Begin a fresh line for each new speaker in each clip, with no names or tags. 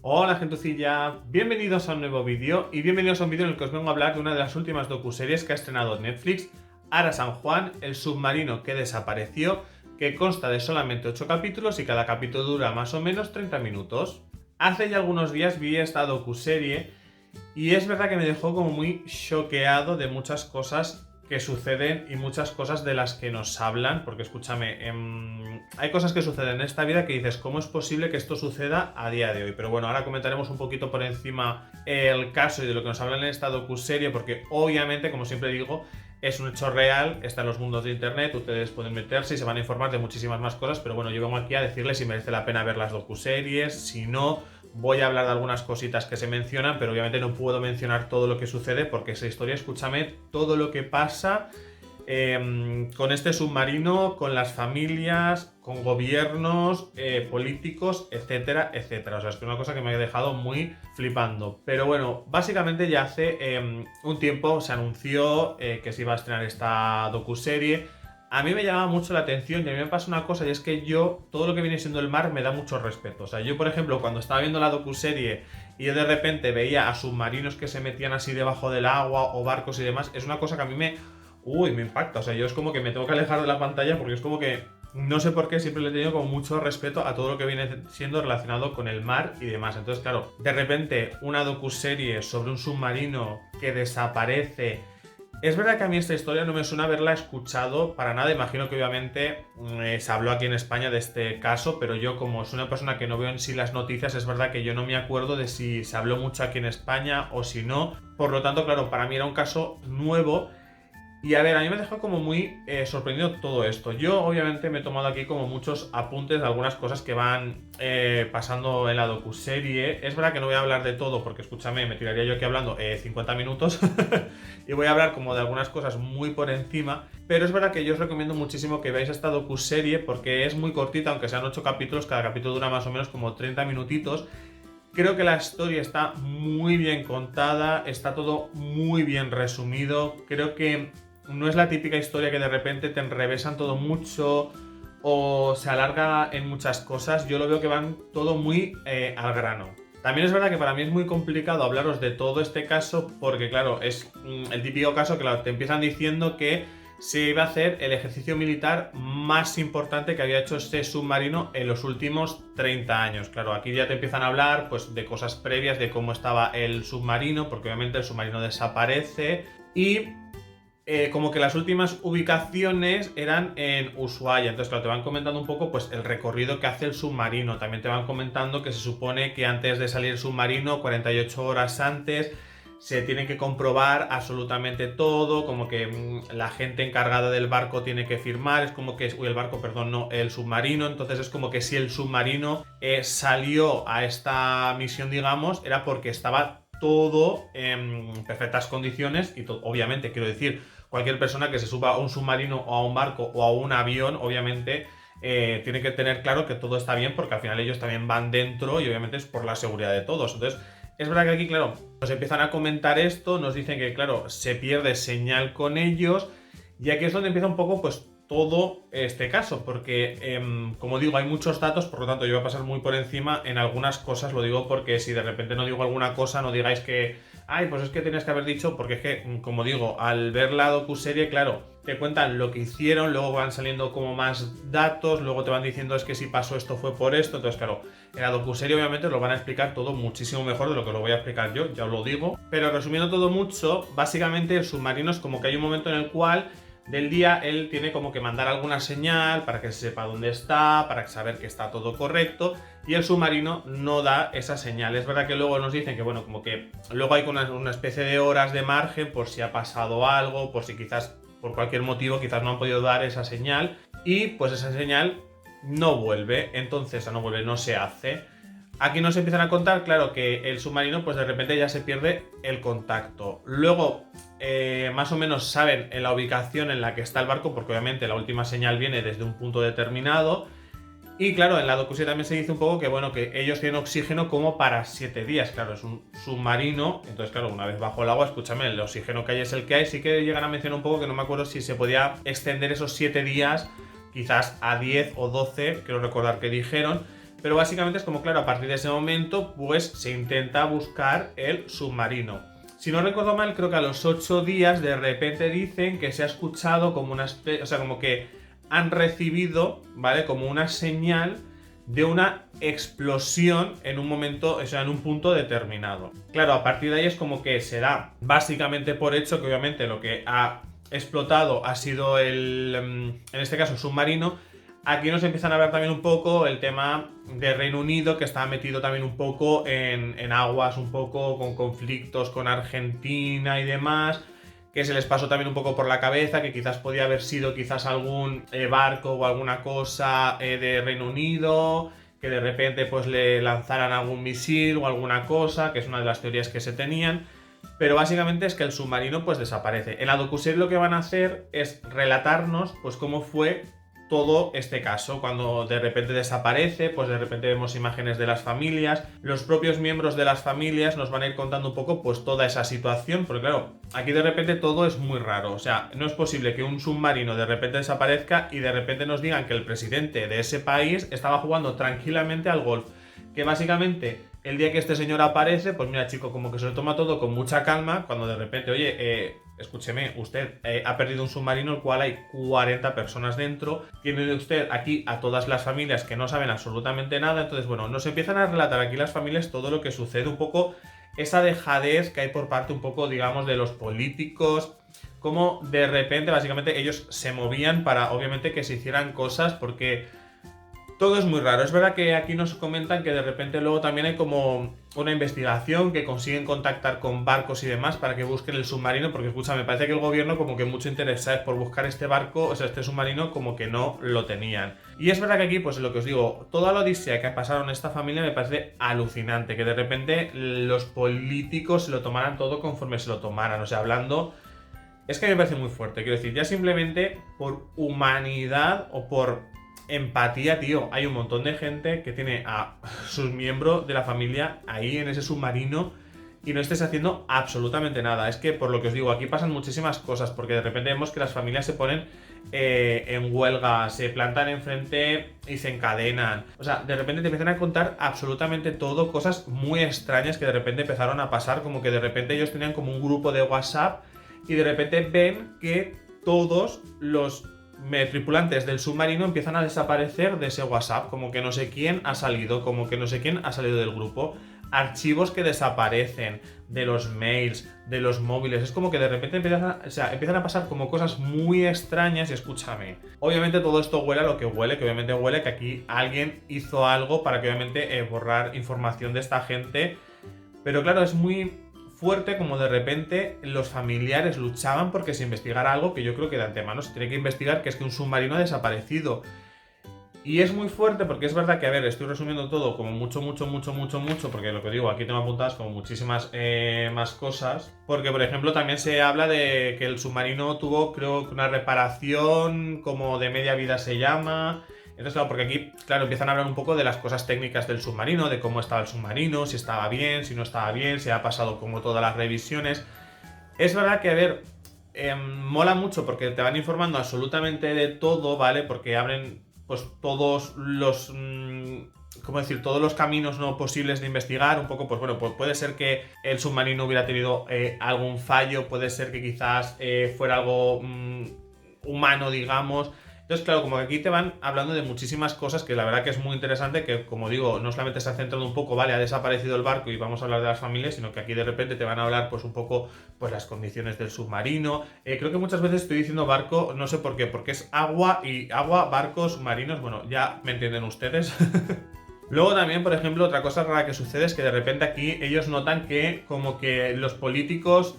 Hola gentucilla, bienvenidos a un nuevo vídeo y bienvenidos a un vídeo en el que os vengo a hablar de una de las últimas docuseries que ha estrenado Netflix, Ara San Juan, el submarino que desapareció, que consta de solamente 8 capítulos y cada capítulo dura más o menos 30 minutos. Hace ya algunos días vi esta docuserie y es verdad que me dejó como muy choqueado de muchas cosas que suceden y muchas cosas de las que nos hablan, porque escúchame, hay cosas que suceden en esta vida que dices, ¿cómo es posible que esto suceda a día de hoy? Pero bueno, ahora comentaremos un poquito por encima el caso y de lo que nos hablan en esta docuserie, porque obviamente, como siempre digo, es un hecho real, está en los mundos de internet, ustedes pueden meterse y se van a informar de muchísimas más cosas, pero bueno, yo vengo aquí a decirles si merece la pena ver las docuseries, si no, voy a hablar de algunas cositas que se mencionan, pero obviamente no puedo mencionar todo lo que sucede porque esa historia, escúchame, todo lo que pasa con este submarino, con las familias, con gobiernos, políticos, etcétera, etcétera. O sea, es que es una cosa que me ha dejado muy flipando. Pero bueno, básicamente ya hace un tiempo se anunció que se iba a estrenar esta docuserie. A mí me llama mucho la atención y a mí me pasa una cosa y es que yo, todo lo que viene siendo el mar me da mucho respeto. O sea, yo por ejemplo, cuando estaba viendo la docuserie y yo de repente veía a submarinos que se metían así debajo del agua o barcos y demás, es una cosa que a mí me impacta. O sea, yo es como que me tengo que alejar de la pantalla porque es como que, no sé por qué, siempre le he tenido como mucho respeto a todo lo que viene siendo relacionado con el mar y demás. Entonces, claro, de repente una docuserie sobre un submarino que desaparece. Es verdad que a mí esta historia no me suena haberla escuchado para nada. Imagino que obviamente se habló aquí en España de este caso, pero yo como soy una persona que no veo en sí las noticias, es verdad que yo no me acuerdo de si se habló mucho aquí en España o si no. Por lo tanto, claro, para mí era un caso nuevo. Y a ver, a mí me dejó como muy sorprendido todo esto. Yo obviamente me he tomado aquí como muchos apuntes de algunas cosas que van pasando en la docuserie. Es verdad que no voy a hablar de todo porque escúchame, me tiraría yo aquí hablando 50 minutos y voy a hablar como de algunas cosas muy por encima. Pero es verdad que yo os recomiendo muchísimo que veáis esta docuserie porque es muy cortita, aunque sean 8 capítulos, cada capítulo dura más o menos como 30 minutitos. Creo que la historia está muy bien contada, está todo muy bien resumido. Creo que no es la típica historia que de repente te enrevesan todo mucho o se alarga en muchas cosas. Yo lo veo que van todo muy al grano. También es verdad que para mí es muy complicado hablaros de todo este caso porque, claro, es el típico caso que te empiezan diciendo que se iba a hacer el ejercicio militar más importante que había hecho este submarino en los últimos 30 años. Claro, aquí ya te empiezan a hablar pues, de cosas previas, de cómo estaba el submarino, porque obviamente el submarino desaparece y como que las últimas ubicaciones eran en Ushuaia. Entonces, claro, te van comentando un poco pues el recorrido que hace el submarino. También te van comentando que se supone que antes de salir el submarino, 48 horas antes, se tiene que comprobar absolutamente todo, como que la gente encargada del barco tiene que firmar, es como que, uy, el barco, perdón, no, el submarino, entonces es como que si el submarino salió a esta misión, digamos, era porque estaba todo en perfectas condiciones y obviamente, quiero decir, cualquier persona que se suba a un submarino o a un barco o a un avión, obviamente tiene que tener claro que todo está bien porque al final ellos también van dentro y obviamente es por la seguridad de todos. Entonces, es verdad que aquí, claro, nos empiezan a comentar esto, nos dicen que, claro, se pierde señal con ellos y aquí es donde empieza un poco, pues, todo este caso, porque, como digo, hay muchos datos, por lo tanto, yo voy a pasar muy por encima en algunas cosas, lo digo porque si de repente no digo alguna cosa, no digáis que, ay, pues es que tenías que haber dicho, porque es que, como digo, al ver la docuserie, claro, te cuentan lo que hicieron, luego van saliendo como más datos, luego te van diciendo es que si pasó esto fue por esto, entonces claro, en la docuserie obviamente lo van a explicar todo muchísimo mejor de lo que lo voy a explicar yo, ya os lo digo, pero resumiendo todo mucho, básicamente el submarino es como que hay un momento en el cual del día él tiene como que mandar alguna señal para que se sepa dónde está, para saber que está todo correcto y el submarino no da esa señal. Es verdad que luego nos dicen que bueno, como que luego hay una especie de horas de margen por si ha pasado algo, por si quizás por cualquier motivo quizás no han podido dar esa señal y pues esa señal no vuelve, entonces no vuelve, no se hace. Aquí nos empiezan a contar, claro, que el submarino pues de repente ya se pierde el contacto. Luego, más o menos saben en la ubicación en la que está el barco, porque obviamente la última señal viene desde un punto determinado. Y claro, en la docuserie también se dice un poco que bueno, que ellos tienen oxígeno como para 7 días. Claro, es un submarino, entonces claro, una vez bajo el agua, escúchame, el oxígeno que hay es el que hay. Sí que llegan a mencionar un poco que no me acuerdo si se podía extender esos 7 días, quizás a 10 o 12, quiero recordar que dijeron. Pero básicamente es como, claro, a partir de ese momento, pues se intenta buscar el submarino. Si no recuerdo mal, creo que a los 8 días de repente dicen que se ha escuchado como una especie, o sea, como que han recibido, ¿vale? Como una señal de una explosión en un momento, o sea, en un punto determinado. Claro, a partir de ahí es como que se da básicamente por hecho que obviamente lo que ha explotado ha sido en este caso, submarino. Aquí nos empiezan a hablar también un poco el tema de Reino Unido, que está metido también un poco en aguas, un poco con conflictos con Argentina y demás, que se les pasó también un poco por la cabeza, que quizás podía haber sido quizás algún barco o alguna cosa de Reino Unido, que de repente pues le lanzaran algún misil o alguna cosa, que es una de las teorías que se tenían. Pero básicamente es que el submarino pues desaparece. En la docuserie lo que van a hacer es relatarnos pues cómo fue todo este caso, cuando de repente desaparece, pues de repente vemos imágenes de las familias, los propios miembros de las familias nos van a ir contando un poco pues toda esa situación, porque claro, aquí de repente todo es muy raro, o sea, no es posible que un submarino de repente desaparezca y de repente nos digan que el presidente de ese país estaba jugando tranquilamente al golf, que básicamente el día que este señor aparece, pues mira chico, como que se lo toma todo con mucha calma, cuando de repente, oye, escúcheme, usted ha perdido un submarino el cual hay 40 personas dentro, tiene usted aquí a todas las familias que no saben absolutamente nada, entonces bueno, nos empiezan a relatar aquí las familias todo lo que sucede, un poco esa dejadez que hay por parte un poco, digamos, de los políticos, como de repente básicamente ellos se movían para obviamente que se hicieran cosas porque todo es muy raro. Es verdad que aquí nos comentan que de repente luego también hay como una investigación que consiguen contactar con barcos y demás para que busquen el submarino, porque escucha, me parece que el gobierno como que mucho interés, ¿sabes? Por buscar este barco, o sea, este submarino como que no lo tenían. Y es verdad que aquí, pues lo que os digo, toda la odisea que pasaron esta familia me parece alucinante, que de repente los políticos se lo tomaran todo conforme se lo tomaran, o sea, hablando. Es que me parece muy fuerte, quiero decir, ya simplemente por humanidad o por empatía, tío, hay un montón de gente que tiene a sus miembros de la familia ahí en ese submarino y no estés haciendo absolutamente nada. Es que por lo que os digo, aquí pasan muchísimas cosas, porque de repente vemos que las familias se ponen en huelga, se plantan enfrente y se encadenan. O sea, de repente te empiezan a contar absolutamente todo, cosas muy extrañas que de repente empezaron a pasar, como que de repente ellos tenían como un grupo de WhatsApp y de repente ven que todos los tripulantes del submarino empiezan a desaparecer de ese WhatsApp, como que no sé quién ha salido, como que no sé quién ha salido del grupo, archivos que desaparecen de los mails, de los móviles, es como que de repente empiezan a pasar como cosas muy extrañas y escúchame, obviamente todo esto huele a lo que huele, que obviamente huele que aquí alguien hizo algo para que obviamente borrar información de esta gente, pero claro, es muy fuerte como de repente los familiares luchaban porque se investigara algo que yo creo que de antemano se tiene que investigar, que es que un submarino ha desaparecido. Y es muy fuerte porque es verdad que, a ver, estoy resumiendo todo como mucho, porque lo que digo, aquí tengo apuntadas como muchísimas más cosas. Porque, por ejemplo, también se habla de que el submarino tuvo, creo que una reparación como de media vida se llama. Entonces, claro, porque aquí, claro, empiezan a hablar un poco de las cosas técnicas del submarino, de cómo estaba el submarino, si estaba bien, si no estaba bien, si ha pasado como todas las revisiones. Es verdad que, a ver, mola mucho porque te van informando absolutamente de todo, ¿vale? Porque abren pues todos los ¿cómo decir? Todos los caminos no posibles de investigar, un poco, pues bueno, pues puede ser que el submarino hubiera tenido algún fallo, puede ser que quizás fuera algo humano, digamos. Entonces, claro, como que aquí te van hablando de muchísimas cosas que la verdad que es muy interesante, que como digo, no solamente se ha centrado un poco, vale, ha desaparecido el barco y vamos a hablar de las familias, sino que aquí de repente te van a hablar pues un poco pues las condiciones del submarino. Creo que muchas veces estoy diciendo barco, no sé por qué, porque es agua y agua, barcos, submarinos, bueno, ya me entienden ustedes. Luego también, por ejemplo, otra cosa rara que sucede es que de repente aquí ellos notan que como que los políticos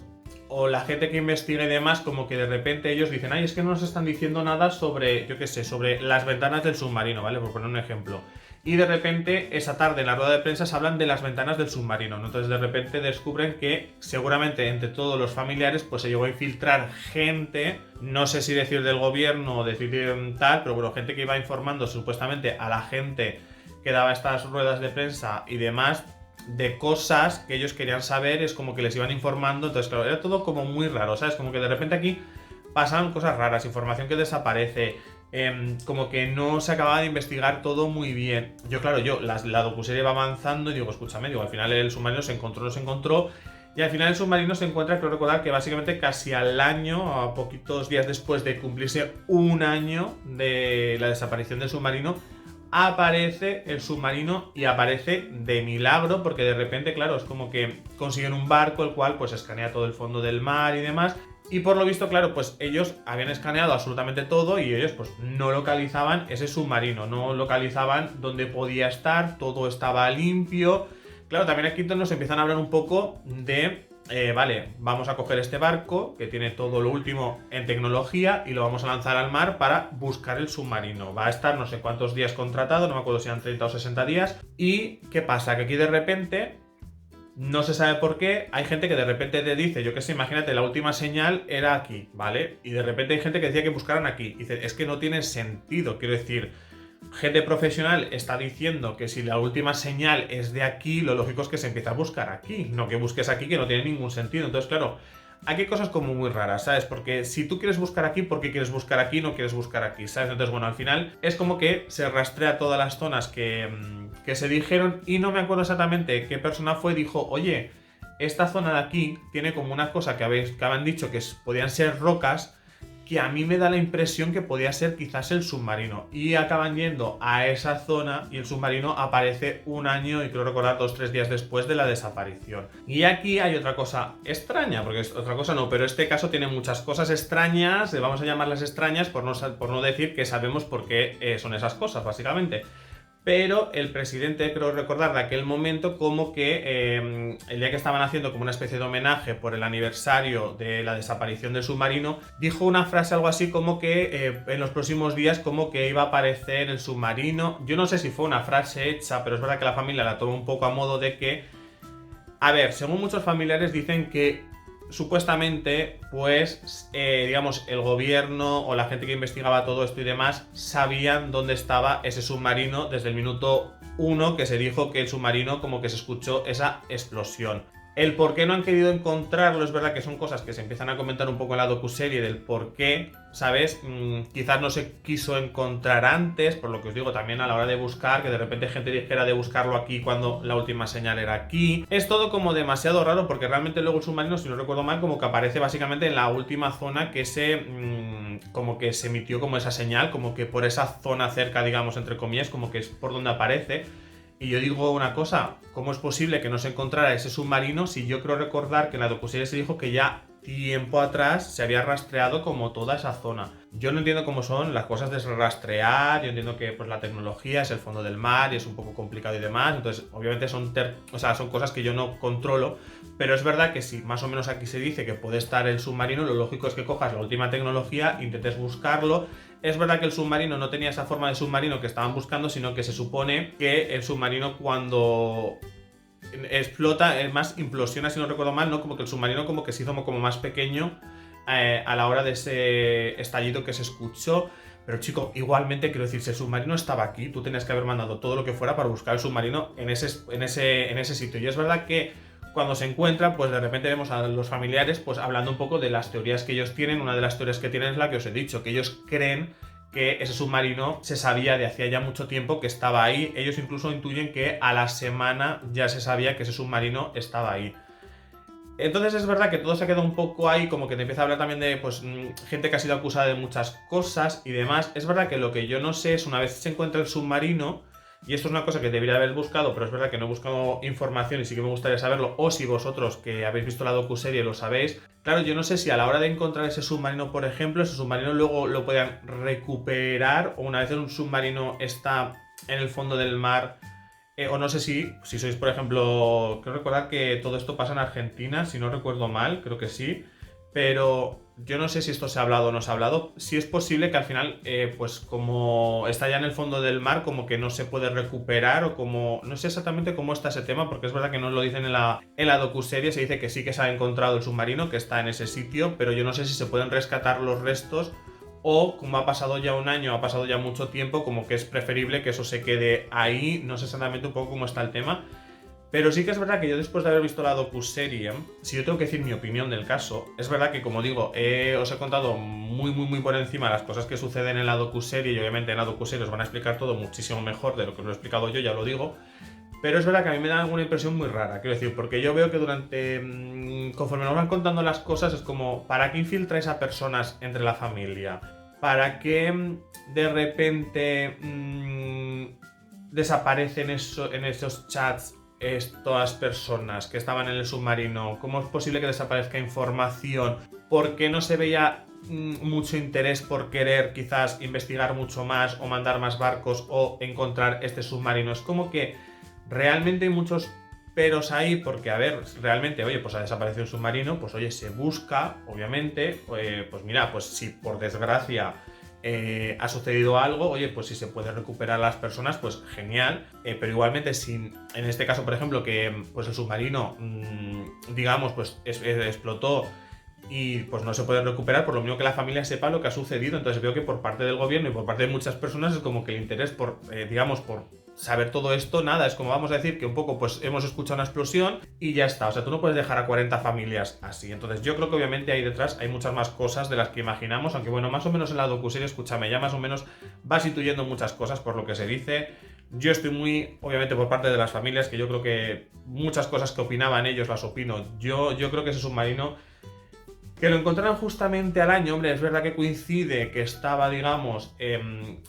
o la gente que investiga y demás, como que de repente ellos dicen, ay, es que no nos están diciendo nada sobre, yo qué sé, sobre las ventanas del submarino, ¿vale? Por poner un ejemplo. Y de repente, esa tarde en la rueda de prensa se hablan de las ventanas del submarino, ¿no? Entonces de repente descubren que seguramente entre todos los familiares pues se llegó a infiltrar gente, no sé si decir del gobierno o decir tal, pero bueno, gente que iba informando supuestamente a la gente que daba estas ruedas de prensa y demás, de cosas que ellos querían saber, es como que les iban informando, entonces claro, era todo como muy raro, ¿sabes? Como que de repente aquí pasan cosas raras, información que desaparece, como que no se acababa de investigar todo muy bien. Claro, la docuserie va avanzando y digo, escúchame, al final el submarino se encontró, no se encontró. Y al final el submarino se encuentra, creo recordar que básicamente casi al año, a poquitos días después de cumplirse un año de la desaparición del submarino, aparece el submarino y aparece de milagro, porque de repente, claro, es como que consiguen un barco el cual pues escanea todo el fondo del mar y demás. Y por lo visto, claro, pues ellos habían escaneado absolutamente todo y ellos pues no localizaban ese submarino, no localizaban dónde podía estar, todo estaba limpio. Claro, también aquí nos empiezan a hablar un poco de, vale, vamos a coger este barco que tiene todo lo último en tecnología y lo vamos a lanzar al mar para buscar el submarino. Va a estar no sé cuántos días contratado, no me acuerdo si eran 30 o 60 días. ¿Y qué pasa? Que aquí de repente, no se sabe por qué, hay gente que de repente te dice, yo qué sé, imagínate, la última señal era aquí, ¿vale? Y de repente hay gente que decía que buscaran aquí. Y dice, es que no tiene sentido, quiero decir, gente profesional está diciendo que si la última señal es de aquí, lo lógico es que se empiece a buscar aquí, no que busques aquí, que no tiene ningún sentido. Entonces, claro, aquí hay cosas como muy raras, ¿sabes? Porque si tú quieres buscar aquí, ¿por qué quieres buscar aquí? No quieres buscar aquí, ¿sabes? Entonces, bueno, al final es como que se rastrea todas las zonas que se dijeron y no me acuerdo exactamente qué persona fue, dijo, oye, esta zona de aquí tiene como una cosa que habían dicho que podían ser rocas, que a mí me da la impresión que podía ser quizás el submarino. Y acaban yendo a esa zona y el submarino aparece un año y creo recordar 2-3 días después de la desaparición. Y aquí hay otra cosa extraña, porque otra cosa no, pero este caso tiene muchas cosas extrañas, vamos a llamarlas extrañas por no decir que sabemos por qué son esas cosas, básicamente. Pero el presidente, creo recordar, de aquel momento, como que el día que estaban haciendo como una especie de homenaje por el aniversario de la desaparición del submarino, dijo una frase algo así como que en los próximos días como que iba a aparecer el submarino. Yo no sé si fue una frase hecha, pero es verdad que la familia la tomó un poco a modo de que, a ver, según muchos familiares dicen que supuestamente, pues, digamos, el gobierno o la gente que investigaba todo esto y demás sabían dónde estaba ese submarino desde el minuto 1 que se dijo que el submarino como que se escuchó esa explosión. El por qué no han querido encontrarlo, es verdad que son cosas que se empiezan a comentar un poco en la docuserie del por qué, ¿sabes? Quizás no se quiso encontrar antes, por lo que os digo también a la hora de buscar, que de repente gente dijera de buscarlo aquí cuando la última señal era aquí. Es todo como demasiado raro porque realmente luego el submarino, si no recuerdo mal, como que aparece básicamente en la última zona que como que se emitió como esa señal, como que por esa zona cerca, digamos, entre comillas, como que es por donde aparece. Y yo digo una cosa, ¿cómo es posible que no se encontrara ese submarino si yo creo recordar que en la docuserie se dijo que ya tiempo atrás se había rastreado como toda esa zona? Yo no entiendo cómo son las cosas de rastrear, yo entiendo que pues la tecnología es el fondo del mar y es un poco complicado y demás, entonces obviamente son cosas que yo no controlo, pero es verdad que si más o menos aquí se dice que puede estar el submarino, lo lógico es que cojas la última tecnología, intentes buscarlo. Es verdad que el submarino no tenía esa forma de submarino que estaban buscando, sino que se supone que el submarino cuando explota, es más, implosiona, si no recuerdo mal, ¿no? Como que el submarino como que se hizo como más pequeño a la hora de ese estallido que se escuchó. Pero chico, igualmente quiero decir, si el submarino estaba aquí, tú tenías que haber mandado todo lo que fuera para buscar el submarino en ese sitio. Y es verdad que cuando se encuentra, pues de repente vemos a los familiares pues hablando un poco de las teorías que ellos tienen. Una de las teorías que tienen es la que os he dicho, que ellos creen que ese submarino se sabía de hacía ya mucho tiempo que estaba ahí. Ellos incluso intuyen que a la semana ya se sabía que ese submarino estaba ahí. Entonces es verdad que todo se ha quedado un poco ahí, como que te empieza a hablar también de pues gente que ha sido acusada de muchas cosas y demás. Es verdad que lo que yo no sé es una vez se encuentra el submarino, y esto es una cosa que debería haber buscado, pero es verdad que no he buscado información y sí que me gustaría saberlo, o si vosotros que habéis visto la docuserie lo sabéis. Claro, yo no sé si a la hora de encontrar ese submarino, por ejemplo, ese submarino luego lo puedan recuperar, o una vez un submarino está en el fondo del mar, o no sé si sois, por ejemplo, creo recordar que todo esto pasa en Argentina, si no recuerdo mal, creo que sí, pero yo no sé si esto se ha hablado o no se ha hablado. Sí es posible que al final, pues como está ya en el fondo del mar, como que no se puede recuperar o como... No sé exactamente cómo está ese tema, porque es verdad que no lo dicen en la docuserie, se dice que sí que se ha encontrado el submarino, que está en ese sitio, pero yo no sé si se pueden rescatar los restos o como ha pasado ya un año, ha pasado ya mucho tiempo, como que es preferible que eso se quede ahí. No sé exactamente un poco cómo está el tema. Pero sí que es verdad que yo después de haber visto la docuserie, si yo tengo que decir mi opinión del caso, es verdad que como digo, os he contado muy por encima las cosas que suceden en la docuserie y obviamente en la docuserie os van a explicar todo muchísimo mejor de lo que os lo he explicado yo, ya lo digo. Pero es verdad que a mí me da alguna impresión muy rara, quiero decir, porque yo veo que conforme nos van contando las cosas, es como, ¿para qué infiltráis a personas entre la familia? ¿Para qué de repente desaparecen en esos chats estas personas que estaban en el submarino? ¿Cómo es posible que desaparezca información? ¿Por qué no se veía mucho interés por querer quizás investigar mucho más o mandar más barcos o encontrar este submarino? Es como que realmente hay muchos peros ahí porque, a ver, realmente, oye, pues ha desaparecido un submarino, pues oye, se busca, obviamente, pues mira, pues si por desgracia ha sucedido algo, oye, pues si se puede recuperar a las personas, pues genial, pero igualmente sin, en este caso, por ejemplo, que pues el submarino, digamos, pues explotó y pues no se puede recuperar, por lo menos que la familia sepa lo que ha sucedido. Entonces veo que por parte del gobierno y por parte de muchas personas es como que el interés por, digamos, por saber todo esto, nada, es como vamos a decir que un poco pues hemos escuchado una explosión y ya está, o sea, tú no puedes dejar a 40 familias así. Entonces yo creo que obviamente ahí detrás hay muchas más cosas de las que imaginamos, aunque bueno, más o menos en la docuserie, escúchame, ya más o menos vas intuyendo muchas cosas por lo que se dice. Yo estoy muy, obviamente por parte de las familias, que yo creo que muchas cosas que opinaban ellos las opino. Yo creo que ese submarino que lo encontraron justamente al año, hombre, es verdad que coincide que estaba, digamos,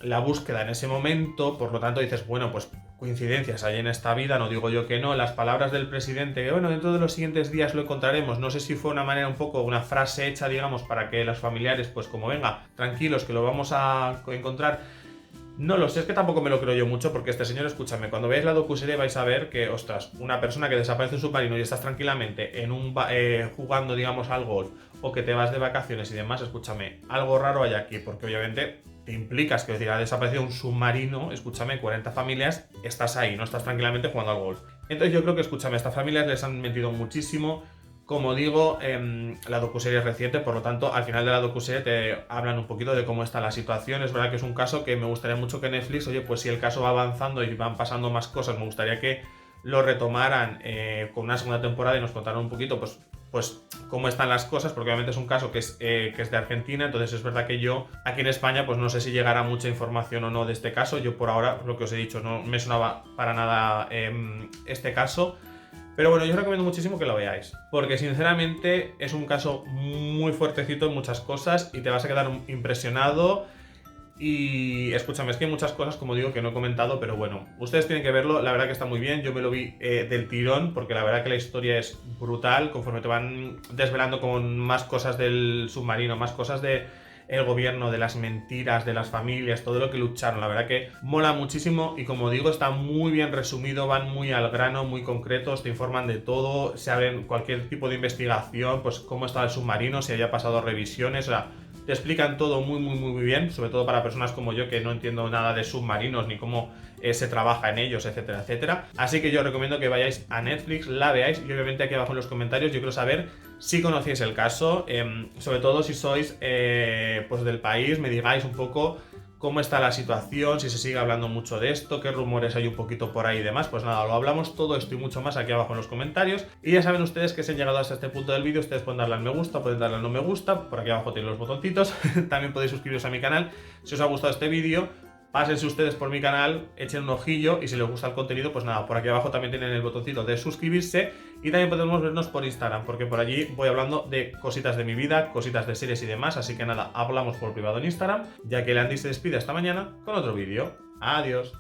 la búsqueda en ese momento, por lo tanto dices, bueno, pues coincidencias hay en esta vida, no digo yo que no. Las palabras del presidente, que bueno, dentro de los siguientes días lo encontraremos, no sé si fue una manera un poco, una frase hecha, digamos, para que los familiares, pues como venga, tranquilos, que lo vamos a encontrar. No lo sé, es que tampoco me lo creo yo mucho porque este señor, escúchame, cuando veáis la docuserie vais a ver que, ostras, una persona que desaparece en un submarino y estás tranquilamente en jugando, digamos, al golf o que te vas de vacaciones y demás, escúchame, algo raro hay aquí porque obviamente te implicas, que decir, ha desaparecido un submarino, escúchame, 40 familias, estás ahí, no estás tranquilamente jugando al golf. Entonces yo creo que, escúchame, a estas familias les han metido muchísimo. Como digo, la docuserie es reciente, por lo tanto, al final de la docuserie te hablan un poquito de cómo está la situación. Es verdad que es un caso que me gustaría mucho que Netflix, oye, pues si el caso va avanzando y van pasando más cosas, me gustaría que lo retomaran con una segunda temporada y nos contaran un poquito, pues cómo están las cosas, porque obviamente es un caso que es de Argentina, entonces es verdad que yo aquí en España, pues no sé si llegará mucha información o no de este caso. Yo por ahora, lo que os he dicho, no me sonaba para nada este caso. Pero bueno, yo os recomiendo muchísimo que lo veáis, porque sinceramente es un caso muy fuertecito en muchas cosas y te vas a quedar impresionado. Y escúchame, es que hay muchas cosas, como digo, que no he comentado, pero bueno, ustedes tienen que verlo, la verdad que está muy bien. Yo me lo vi del tirón, porque la verdad que la historia es brutal, conforme te van desvelando con más cosas del submarino, más cosas de el gobierno, de las mentiras, de las familias, todo lo que lucharon. La verdad que mola muchísimo y como digo, está muy bien resumido, van muy al grano, muy concretos, te informan de todo, se abren cualquier tipo de investigación, pues cómo estaba el submarino, si había pasado revisiones, o sea, te explican todo muy bien, sobre todo para personas como yo que no entiendo nada de submarinos ni cómo se trabaja en ellos, etcétera, etcétera. Así que yo os recomiendo que vayáis a Netflix, la veáis y obviamente aquí abajo en los comentarios yo quiero saber si conocéis el caso, sobre todo si sois pues del país, me digáis un poco cómo está la situación, si se sigue hablando mucho de esto, qué rumores hay un poquito por ahí y demás. Pues nada, lo hablamos todo esto y mucho más aquí abajo en los comentarios. Y ya saben ustedes que si han llegado hasta este punto del vídeo, ustedes pueden darle al me gusta, pueden darle al no me gusta, por aquí abajo tienen los botoncitos. También podéis suscribiros a mi canal si os ha gustado este vídeo. Pásense ustedes por mi canal, echen un ojillo y si les gusta el contenido, pues nada, por aquí abajo también tienen el botoncito de suscribirse y también podemos vernos por Instagram, porque por allí voy hablando de cositas de mi vida, cositas de series y demás, así que nada, hablamos por privado en Instagram, ya que Landy se despide hasta mañana con otro vídeo. Adiós.